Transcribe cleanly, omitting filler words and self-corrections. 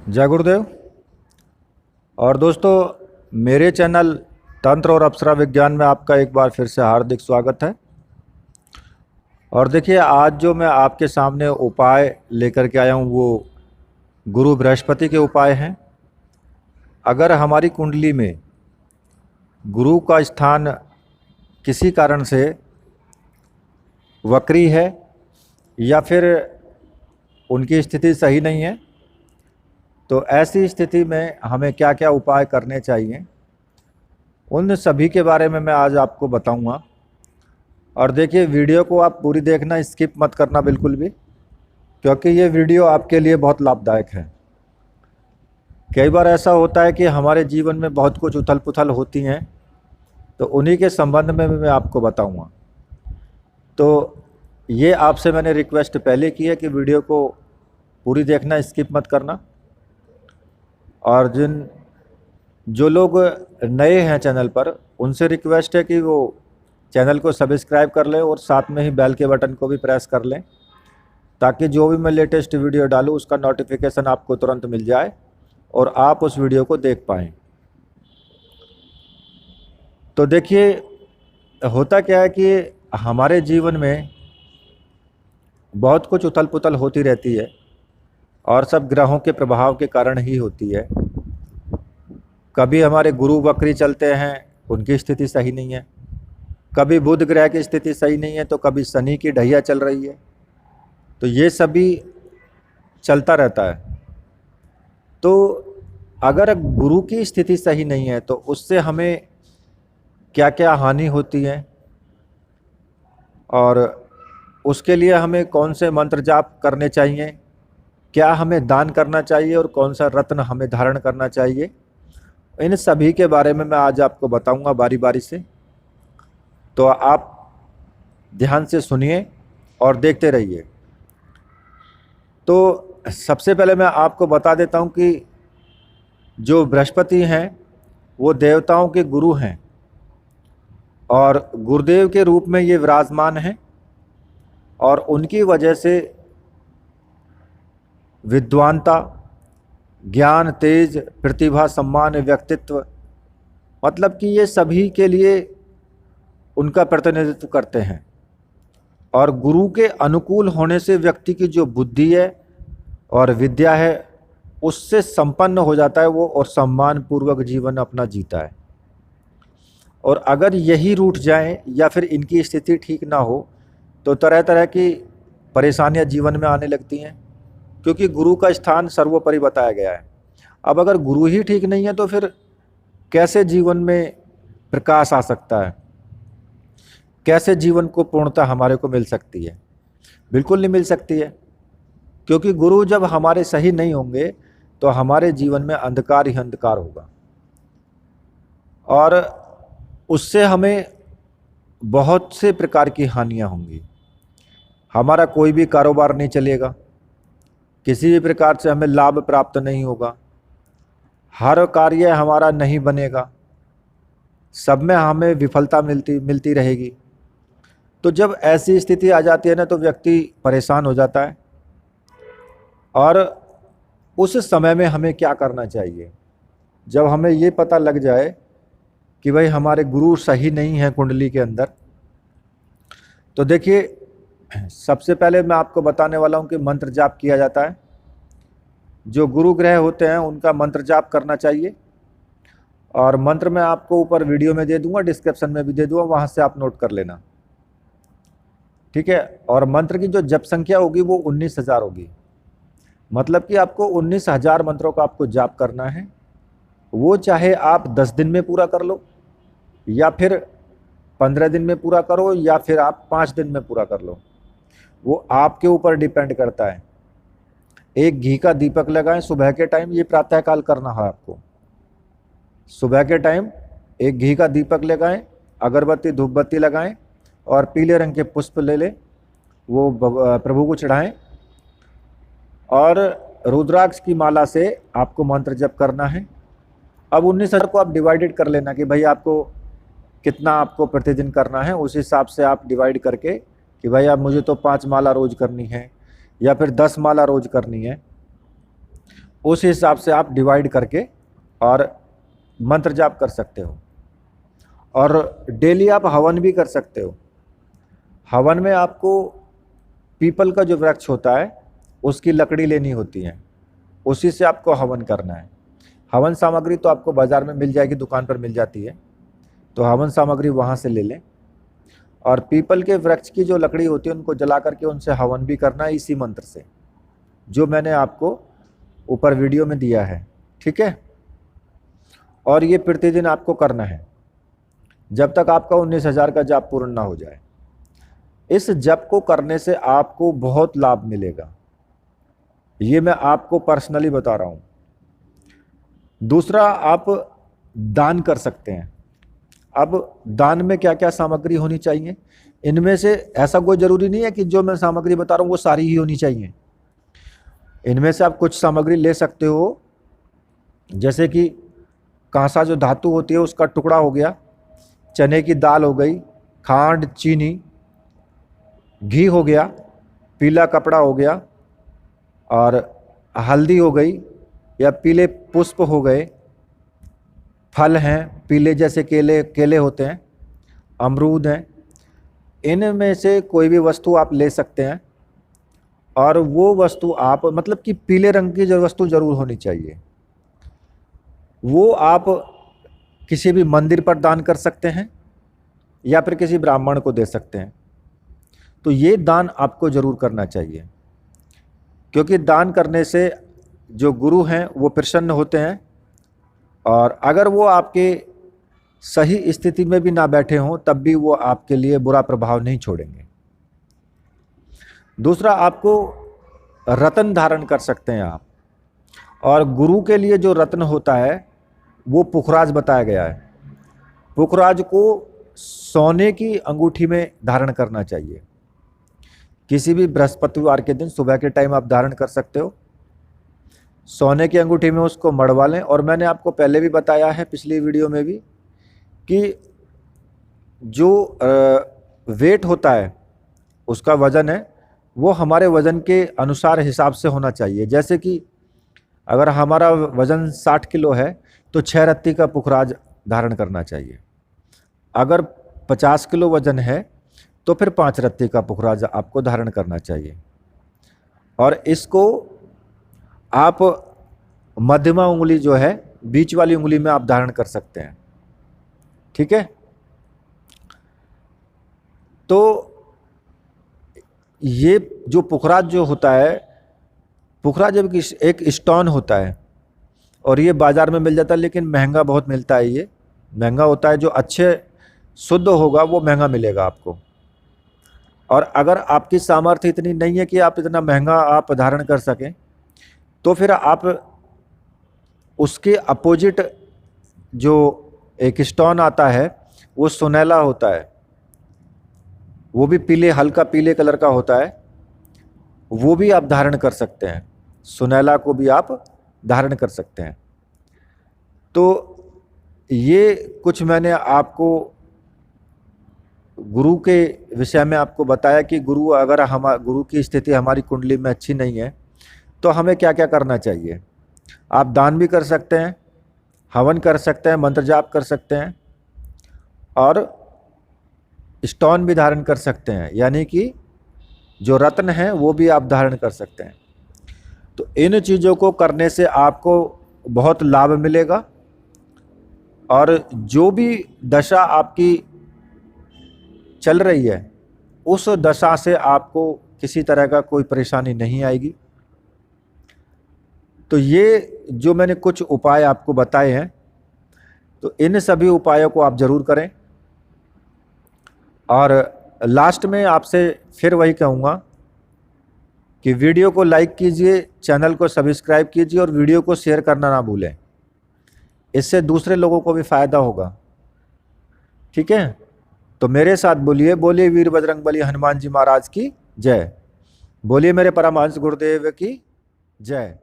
जय गुरुदेव। और दोस्तों, मेरे चैनल तंत्र और अप्सरा विज्ञान में आपका एक बार फिर से हार्दिक स्वागत है। और देखिए, आज जो मैं आपके सामने उपाय लेकर के आया हूँ वो गुरु बृहस्पति के उपाय हैं। अगर हमारी कुंडली में गुरु का स्थान किसी कारण से वक्री है या फिर उनकी स्थिति सही नहीं है, तो ऐसी स्थिति में हमें क्या क्या उपाय करने चाहिए, उन सभी के बारे में मैं आज आपको बताऊंगा। और देखिए, वीडियो को आप पूरी देखना, स्किप मत करना बिल्कुल भी, क्योंकि ये वीडियो आपके लिए बहुत लाभदायक है। कई बार ऐसा होता है कि हमारे जीवन में बहुत कुछ उथल पुथल होती हैं, तो उन्हीं के संबंध में भी मैं आपको बताऊंगा। तो ये आपसे मैंने रिक्वेस्ट पहले की है कि वीडियो को पूरी देखना, स्किप मत करना। और जो लोग नए हैं चैनल पर, उनसे रिक्वेस्ट है कि वो चैनल को सब्सक्राइब कर लें और साथ में ही बेल के बटन को भी प्रेस कर लें, ताकि जो भी मैं लेटेस्ट वीडियो डालूँ उसका नोटिफिकेशन आपको तुरंत मिल जाए और आप उस वीडियो को देख पाएँ। तो देखिए, होता क्या है कि हमारे जीवन में बहुत कुछ उथल पुथल होती रहती है और सब ग्रहों के प्रभाव के कारण ही होती है। कभी हमारे गुरु वक्री चलते हैं, उनकी स्थिति सही नहीं है। कभी बुध ग्रह की स्थिति सही नहीं है, तो कभी शनि की ढैया चल रही है। तो ये सभी चलता रहता है। तो अगर गुरु की स्थिति सही नहीं है तो उससे हमें क्या क्या हानि होती है, और उसके लिए हमें कौन से मंत्र जाप करने चाहिए, क्या हमें दान करना चाहिए और कौन सा रत्न हमें धारण करना चाहिए, इन सभी के बारे में मैं आज आपको बताऊंगा बारी बारी से। तो आप ध्यान से सुनिए और देखते रहिए। तो सबसे पहले मैं आपको बता देता हूं कि जो बृहस्पति हैं वो देवताओं के गुरु हैं और गुरुदेव के रूप में ये विराजमान हैं, और उनकी वजह से विद्वानता, ज्ञान, तेज, प्रतिभा, सम्मान, व्यक्तित्व, मतलब कि ये सभी के लिए उनका प्रतिनिधित्व करते हैं। और गुरु के अनुकूल होने से व्यक्ति की जो बुद्धि है और विद्या है उससे संपन्न हो जाता है वो, और सम्मान पूर्वक जीवन अपना जीता है। और अगर यही रूठ जाए या फिर इनकी स्थिति ठीक ना हो तो तरह तरह की परेशानियां जीवन में आने लगती हैं, क्योंकि गुरु का स्थान सर्वोपरि बताया गया है। अब अगर गुरु ही ठीक नहीं है तो फिर कैसे जीवन में प्रकाश आ सकता है, कैसे जीवन को पूर्णता हमारे को मिल सकती है? बिल्कुल नहीं मिल सकती है, क्योंकि गुरु जब हमारे सही नहीं होंगे तो हमारे जीवन में अंधकार ही अंधकार होगा, और उससे हमें बहुत से प्रकार की हानियां होंगी। हमारा कोई भी कारोबार नहीं चलेगा, किसी भी प्रकार से हमें लाभ प्राप्त नहीं होगा, हर कार्य हमारा नहीं बनेगा, सब में हमें विफलता मिलती रहेगी। तो जब ऐसी स्थिति आ जाती है ना, तो व्यक्ति परेशान हो जाता है। और उस समय में हमें क्या करना चाहिए? जब हमें ये पता लग जाए कि भाई हमारे गुरु सही नहीं है कुंडली के अंदर, तो देखिए, सबसे पहले मैं आपको बताने वाला हूँ कि मंत्र जाप किया जाता है। जो गुरु ग्रह होते हैं उनका मंत्र जाप करना चाहिए, और मंत्र मैं आपको ऊपर वीडियो में दे दूंगा, डिस्क्रिप्शन में भी दे दूंगा, वहाँ से आप नोट कर लेना, ठीक है। और मंत्र की जो जप संख्या होगी वो 19,000 होगी, मतलब कि आपको 19,000 मंत्रों का आपको जाप करना है। वो चाहे आप 10 दिन में पूरा कर लो, या फिर 15 दिन में पूरा करो, या फिर आप 5 दिन में पूरा कर लो, वो आपके ऊपर डिपेंड करता है। एक घी का दीपक लगाएं सुबह के टाइम, ये प्रातःकाल करना है आपको। सुबह के टाइम एक घी का दीपक लगाएं, अगरबत्ती धूप बत्ती लगाएं, और पीले रंग के पुष्प ले लें, वो प्रभु को चढ़ाएं, और रुद्राक्ष की माला से आपको मंत्र जप करना है। अब 19,000 को आप डिवाइडेड कर लेना कि भाई आपको कितना आपको प्रतिदिन करना है, उस हिसाब से आप डिवाइड करके कि भाई अब मुझे तो 5 माला रोज करनी है या फिर 10 माला रोज करनी है। उस हिसाब से आप डिवाइड करके और मंत्र जाप कर सकते हो। और डेली आप हवन भी कर सकते हो। हवन में आपको पीपल का जो वृक्ष होता है उसकी लकड़ी लेनी होती है, उसी से आपको हवन करना है। हवन सामग्री तो आपको बाज़ार में मिल जाएगी, दुकान पर मिल जाती है, तो हवन सामग्री वहाँ से ले लें। और पीपल के वृक्ष की जो लकड़ी होती है उनको जला करके उनसे हवन भी करना है इसी मंत्र से, जो मैंने आपको ऊपर वीडियो में दिया है। ठीक है। और ये प्रतिदिन आपको करना है जब तक आपका 19,000 का जाप पूर्ण ना हो जाए। इस जप को करने से आपको बहुत लाभ मिलेगा, ये मैं आपको पर्सनली बता रहा हूँ। दूसरा, आप दान कर सकते हैं। अब दान में क्या क्या सामग्री होनी चाहिए, इनमें से ऐसा कोई ज़रूरी नहीं है कि जो मैं सामग्री बता रहा हूँ वो सारी ही होनी चाहिए। इनमें से आप कुछ सामग्री ले सकते हो, जैसे कि कांसा जो धातु होती है उसका टुकड़ा हो गया, चने की दाल हो गई, खांड, चीनी, घी हो गया, पीला कपड़ा हो गया, और हल्दी हो गई, या पीले पुष्प हो गए, फल हैं पीले जैसे केले होते हैं, अमरूद हैं। इनमें से कोई भी वस्तु आप ले सकते हैं। और वो वस्तु आप मतलब कि पीले रंग की जो वस्तु ज़रूर होनी चाहिए, वो आप किसी भी मंदिर पर दान कर सकते हैं या फिर किसी ब्राह्मण को दे सकते हैं। तो ये दान आपको ज़रूर करना चाहिए, क्योंकि दान करने से जो गुरु हैं वो प्रसन्न होते हैं, और अगर वो आपके सही स्थिति में भी ना बैठे हों तब भी वो आपके लिए बुरा प्रभाव नहीं छोड़ेंगे। दूसरा, आपको रत्न धारण कर सकते हैं आप, और गुरु के लिए जो रत्न होता है वो पुखराज बताया गया है। पुखराज को सोने की अंगूठी में धारण करना चाहिए। किसी भी बृहस्पतिवार के दिन सुबह के टाइम आप धारण कर सकते हो। सोने की अंगूठी में उसको मड़वा लें। और मैंने आपको पहले भी बताया है, पिछली वीडियो में भी, कि जो वेट होता है, उसका वज़न है, वो हमारे वज़न के अनुसार हिसाब से होना चाहिए। जैसे कि अगर हमारा वज़न 60 किलो है तो 6 रत्ती का पुखराज धारण करना चाहिए। अगर 50 किलो वज़न है तो फिर 5 रत्ती का पुखराज आपको धारण करना चाहिए। और इसको आप मध्यमा उंगली जो है, बीच वाली उंगली में आप धारण कर सकते हैं। ठीक है। तो ये जो पुखराज जो होता है, पुखराज एक स्टोन होता है, और ये बाज़ार में मिल जाता है, लेकिन महंगा बहुत मिलता है। ये महंगा होता है, जो अच्छे शुद्ध होगा वो महंगा मिलेगा आपको। और अगर आपकी सामर्थ्य इतनी नहीं है कि आप इतना महंगा आप धारण कर सकें, तो फिर आप उसके अपोजिट जो एक स्टोन आता है वो सुनहला होता है, वो भी पीले, हल्का पीले कलर का होता है, वो भी आप धारण कर सकते हैं। सुनहला को भी आप धारण कर सकते हैं। तो ये कुछ मैंने आपको गुरु के विषय में आपको बताया कि गुरु की स्थिति हमारी कुंडली में अच्छी नहीं है तो हमें क्या क्या करना चाहिए। आप दान भी कर सकते हैं, हवन कर सकते हैं, मंत्र जाप कर सकते हैं, और स्टोन भी धारण कर सकते हैं, यानी कि जो रत्न है वो भी आप धारण कर सकते हैं। तो इन चीज़ों को करने से आपको बहुत लाभ मिलेगा, और जो भी दशा आपकी चल रही है उस दशा से आपको किसी तरह का कोई परेशानी नहीं आएगी। तो ये जो मैंने कुछ उपाय आपको बताए हैं, तो इन सभी उपायों को आप ज़रूर करें। और लास्ट में आपसे फिर वही कहूँगा कि वीडियो को लाइक कीजिए, चैनल को सब्सक्राइब कीजिए, और वीडियो को शेयर करना ना भूलें। इससे दूसरे लोगों को भी फ़ायदा होगा। ठीक है। तो मेरे साथ बोलिए, बोलिए वीर बजरंगबली हनुमान जी महाराज की जय। बोलिए मेरे परमहंस गुरुदेव की जय।